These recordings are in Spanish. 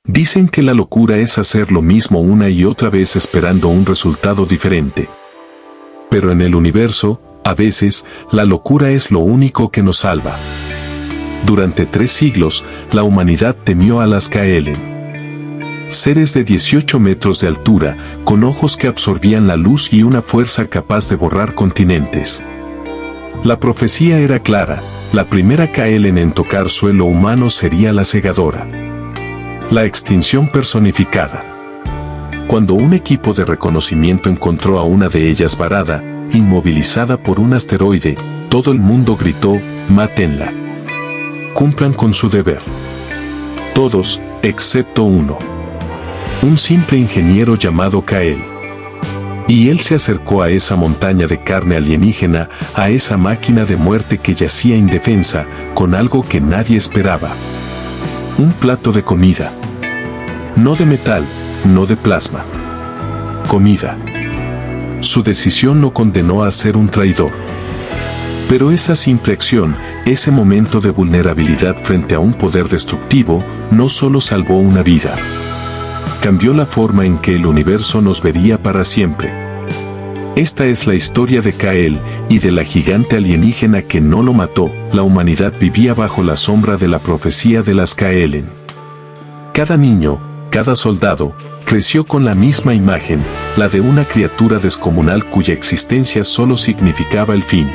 Dicen que la locura es hacer lo mismo una y otra vez esperando un resultado diferente. Pero en el universo, a veces, la locura es lo único que nos salva. Durante 3 siglos, la humanidad temió a las Kaelen. Seres de 18 metros de altura, con ojos que absorbían la luz y una fuerza capaz de borrar continentes. La profecía era clara, la primera Kaelen en tocar suelo humano sería la Segadora. La extinción personificada. Cuando un equipo de reconocimiento encontró a una de ellas varada, inmovilizada por un asteroide, todo el mundo gritó, «Mátenla. Cumplan con su deber». Todos, excepto uno. Un simple ingeniero llamado Kael. Y él se acercó a esa montaña de carne alienígena, a esa máquina de muerte que yacía indefensa, con algo que nadie esperaba. Un plato de comida. No de metal, no de plasma. Comida. Su decisión lo condenó a ser un traidor. Pero esa simple acción, ese momento de vulnerabilidad frente a un poder destructivo, no solo salvó una vida. Cambió la forma en que el universo nos vería para siempre. Esta es la historia de Kael y de la gigante alienígena que no lo mató. La humanidad vivía bajo la sombra de la profecía de las Kaelen. Cada niño, cada soldado, creció con la misma imagen, la de una criatura descomunal cuya existencia solo significaba el fin.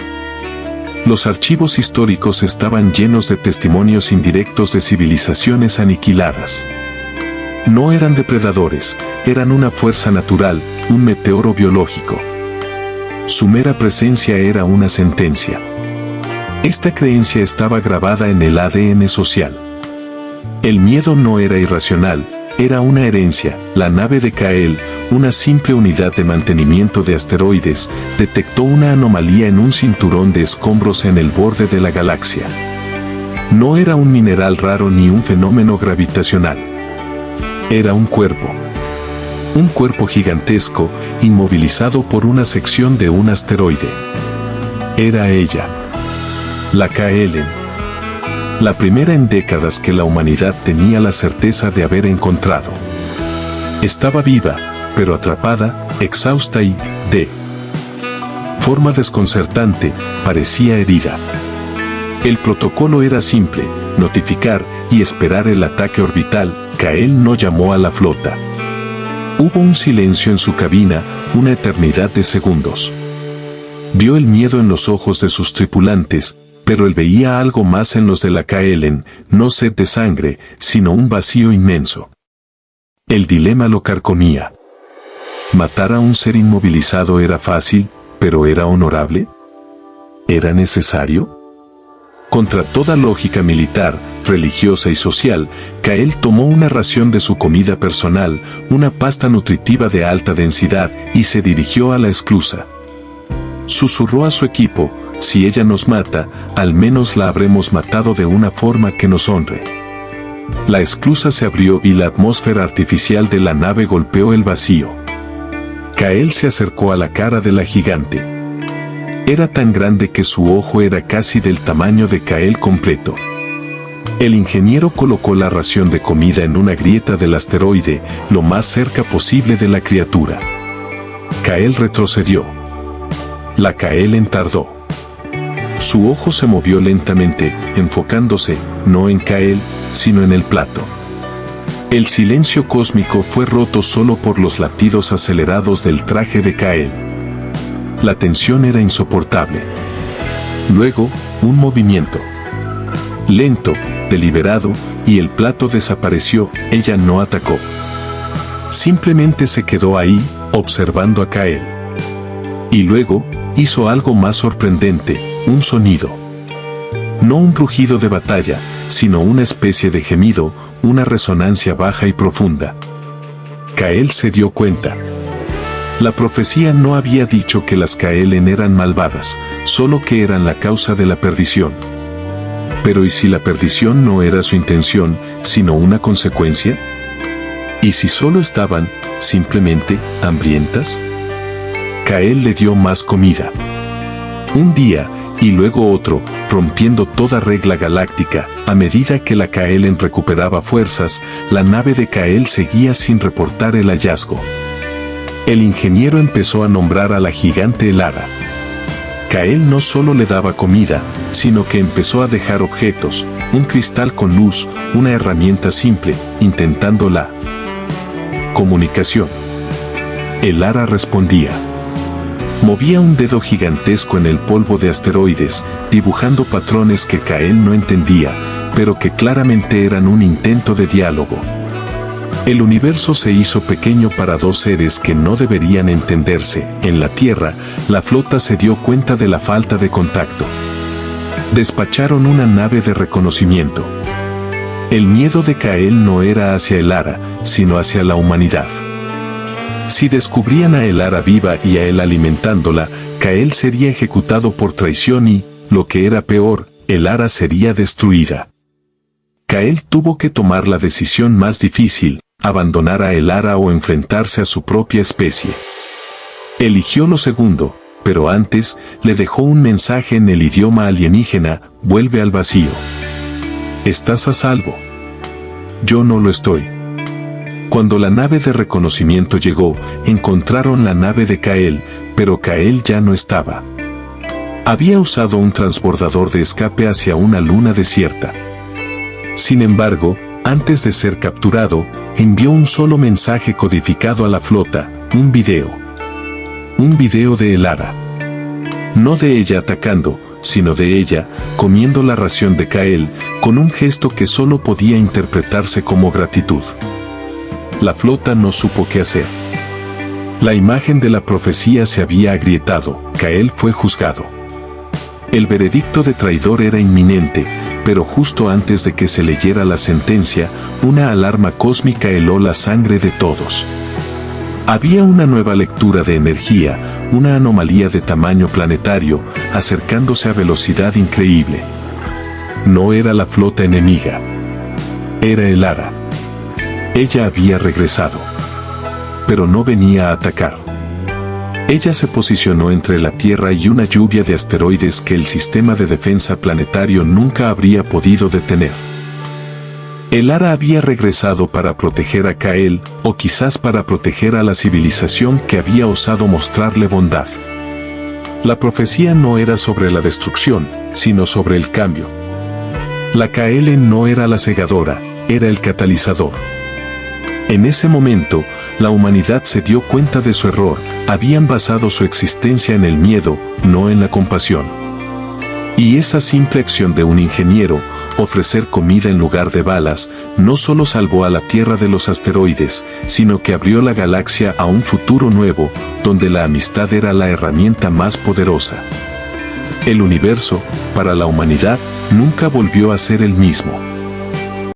Los archivos históricos estaban llenos de testimonios indirectos de civilizaciones aniquiladas. No eran depredadores, eran una fuerza natural, un meteoro biológico. Su mera presencia era una sentencia. Esta creencia estaba grabada en el ADN social. El miedo no era irracional, era una herencia. La nave de Kael, una simple unidad de mantenimiento de asteroides, detectó una anomalía en un cinturón de escombros en el borde de la galaxia. No era un mineral raro ni un fenómeno gravitacional. Era un cuerpo. Un cuerpo gigantesco, inmovilizado por una sección de un asteroide. Era ella. La Kaelen. La primera en décadas que la humanidad tenía la certeza de haber encontrado. Estaba viva, pero atrapada, exhausta y, de forma desconcertante, parecía herida. El protocolo era simple, notificar y esperar el ataque orbital. Kael no llamó a la flota. Hubo un silencio en su cabina, una eternidad de segundos. Vio el miedo en los ojos de sus tripulantes, pero él veía algo más en los de la Kaelen, no sed de sangre, sino un vacío inmenso. El dilema lo carcomía. ¿Matar a un ser inmovilizado era fácil, pero era honorable? ¿Era necesario? Contra toda lógica militar, religiosa y social, Kael tomó una ración de su comida personal, una pasta nutritiva de alta densidad, y se dirigió a la esclusa. Susurró a su equipo, si ella nos mata, al menos la habremos matado de una forma que nos honre. La esclusa se abrió y la atmósfera artificial de la nave golpeó el vacío. Kael se acercó a la cara de la gigante. Era tan grande que su ojo era casi del tamaño de Kael completo. El ingeniero colocó la ración de comida en una grieta del asteroide, lo más cerca posible de la criatura. Kael retrocedió. La Kaelen tardó. Su ojo se movió lentamente, enfocándose, no en Kael, sino en el plato. El silencio cósmico fue roto solo por los latidos acelerados del traje de Kael. La tensión era insoportable. Luego, un movimiento. Lento, deliberado, y el plato desapareció. Ella no atacó. Simplemente se quedó ahí, observando a Kael. Y luego, hizo algo más sorprendente, un sonido. No un rugido de batalla, sino una especie de gemido, una resonancia baja y profunda. Kael se dio cuenta. La profecía no había dicho que las Kaelen eran malvadas, solo que eran la causa de la perdición. Pero ¿y si la perdición no era su intención, sino una consecuencia? ¿Y si solo estaban, simplemente, hambrientas? Kael le dio más comida. Un día, y luego otro, rompiendo toda regla galáctica. A medida que la Kaelen recuperaba fuerzas, la nave de Kael seguía sin reportar el hallazgo. El ingeniero empezó a nombrar a la gigante Elara. Kael no solo le daba comida, sino que empezó a dejar objetos, un cristal con luz, una herramienta simple, intentando la comunicación. Elara respondía. Movía un dedo gigantesco en el polvo de asteroides, dibujando patrones que Kael no entendía, pero que claramente eran un intento de diálogo. El universo se hizo pequeño para dos seres que no deberían entenderse. En la Tierra, la flota se dio cuenta de la falta de contacto. Despacharon una nave de reconocimiento. El miedo de Kael no era hacia Elara, sino hacia la humanidad. Si descubrían a Elara viva y a él alimentándola, Kael sería ejecutado por traición y, lo que era peor, Elara sería destruida. Kael tuvo que tomar la decisión más difícil, abandonar a Elara o enfrentarse a su propia especie. Eligió lo segundo, pero antes le dejó un mensaje en el idioma alienígena: vuelve al vacío. Estás a salvo. Yo no lo estoy. Cuando la nave de reconocimiento llegó, encontraron la nave de Kael, pero Kael ya no estaba. Había usado un transbordador de escape hacia una luna desierta. Sin embargo, antes de ser capturado, envió un solo mensaje codificado a la flota: un video. Un video de Elara. No de ella atacando, sino de ella, comiendo la ración de Kael, con un gesto que solo podía interpretarse como gratitud. La flota no supo qué hacer. La imagen de la profecía se había agrietado. Kael fue juzgado. El veredicto de traidor era inminente, pero justo antes de que se leyera la sentencia, una alarma cósmica heló la sangre de todos. Había una nueva lectura de energía, una anomalía de tamaño planetario, acercándose a velocidad increíble. No era la flota enemiga. Era Elara. Ella había regresado. Pero no venía a atacar. Ella se posicionó entre la Tierra y una lluvia de asteroides que el sistema de defensa planetario nunca habría podido detener. Elara había regresado para proteger a Kael, o quizás para proteger a la civilización que había osado mostrarle bondad. La profecía no era sobre la destrucción, sino sobre el cambio. La Kaelen no era la segadora, era el catalizador. En ese momento, la humanidad se dio cuenta de su error. Habían basado su existencia en el miedo, no en la compasión. Y esa simple acción de un ingeniero, ofrecer comida en lugar de balas, no solo salvó a la Tierra de los asteroides, sino que abrió la galaxia a un futuro nuevo, donde la amistad era la herramienta más poderosa. El universo, para la humanidad, nunca volvió a ser el mismo.